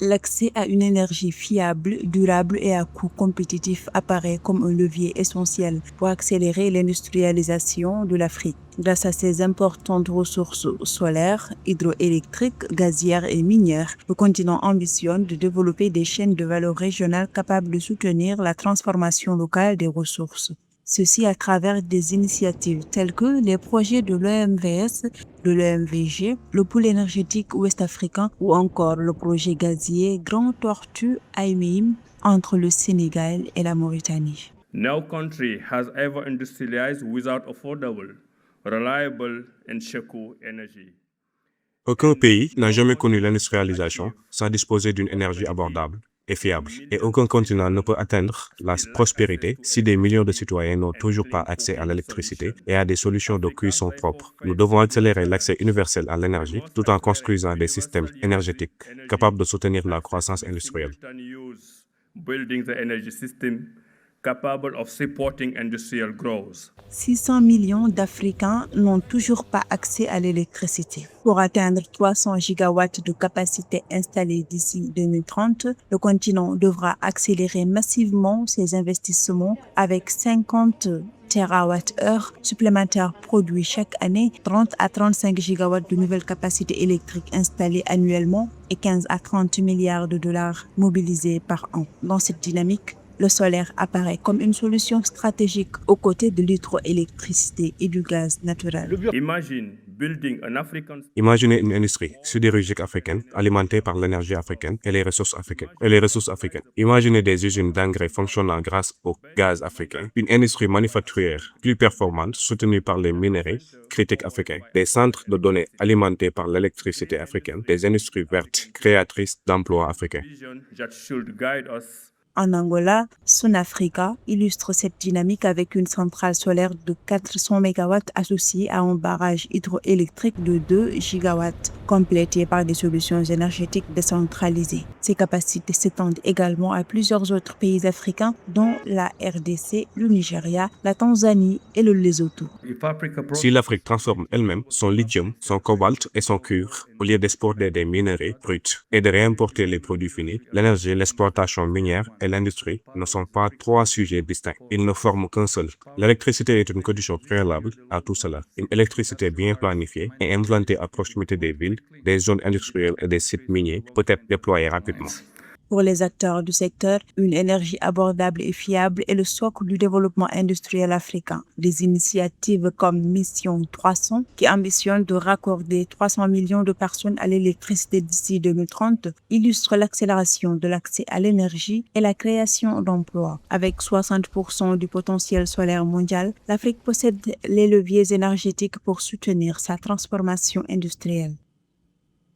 L'accès à une énergie fiable, durable et à coût compétitif apparaît comme un levier essentiel pour accélérer l'industrialisation de l'Afrique. Grâce à ses importantes ressources solaires, hydroélectriques, gazières et minières, le continent ambitionne de développer des chaînes de valeur régionales capables de soutenir la transformation locale des ressources. Ceci à travers des initiatives telles que les projets de l'EMVS, de l'EMVG, le pôle énergétique ouest-africain ou encore le projet gazier Grand Tortue AIMEIM entre le Sénégal et la Mauritanie. No country has ever industrialized without affordable, reliable and secure energy. Aucun pays n'a jamais connu l'industrialisation sans disposer d'une énergie abordable et fiable. Et aucun continent ne peut atteindre la prospérité si des millions de citoyens n'ont toujours pas accès à l'électricité et à des solutions de cuisson propres. Nous devons accélérer l'accès universel à l'énergie tout en construisant des systèmes énergétiques capables de soutenir la croissance industrielle. Building the energy system capable of supporting industrial growth. 600 millions d'Africains n'ont toujours pas accès à l'électricité. Pour atteindre 300 gigawatts de capacité installée d'ici 2030, le continent devra accélérer massivement ses investissements avec 50 TWh supplémentaires produits chaque année, 30 à 35 gigawatts de nouvelles capacités électriques installées annuellement et 15 à 30 milliards de dollars mobilisés par an. Dans cette dynamique, le solaire apparaît comme une solution stratégique aux côtés de l'hydroélectricité et du gaz naturel. Imaginez une industrie sidérurgique africaine alimentée par l'énergie africaine et les ressources africaines. Imaginez des usines d'engrais fonctionnant grâce au gaz africain, une industrie manufacturière plus performante soutenue par les minéraux critiques africains, des centres de données alimentés par l'électricité africaine, des industries vertes créatrices d'emplois africains. En Angola, Sunafrica illustre cette dynamique avec une centrale solaire de 400 MW associée à un barrage hydroélectrique de 2 gigawatts, complété par des solutions énergétiques décentralisées. Ces capacités s'étendent également à plusieurs autres pays africains, dont la RDC, le Nigeria, la Tanzanie et le Lesotho. Si l'Afrique transforme elle-même son lithium, son cobalt et son cuivre, au lieu d'exporter des minerais bruts et de réimporter les produits finis, l'énergie, l'exploitation minière et l'industrie ne sont pas trois sujets distincts. Ils ne forment qu'un seul. L'électricité est une condition préalable à tout cela. Une électricité bien planifiée et implantée à proximité des villes, des zones industrielles et des sites miniers peut être déployée rapidement. Pour les acteurs du secteur, une énergie abordable et fiable est le socle du développement industriel africain. Des initiatives comme Mission 300, qui ambitionne de raccorder 300 millions de personnes à l'électricité d'ici 2030, illustrent l'accélération de l'accès à l'énergie et la création d'emplois. Avec 60% du potentiel solaire mondial, l'Afrique possède les leviers énergétiques pour soutenir sa transformation industrielle.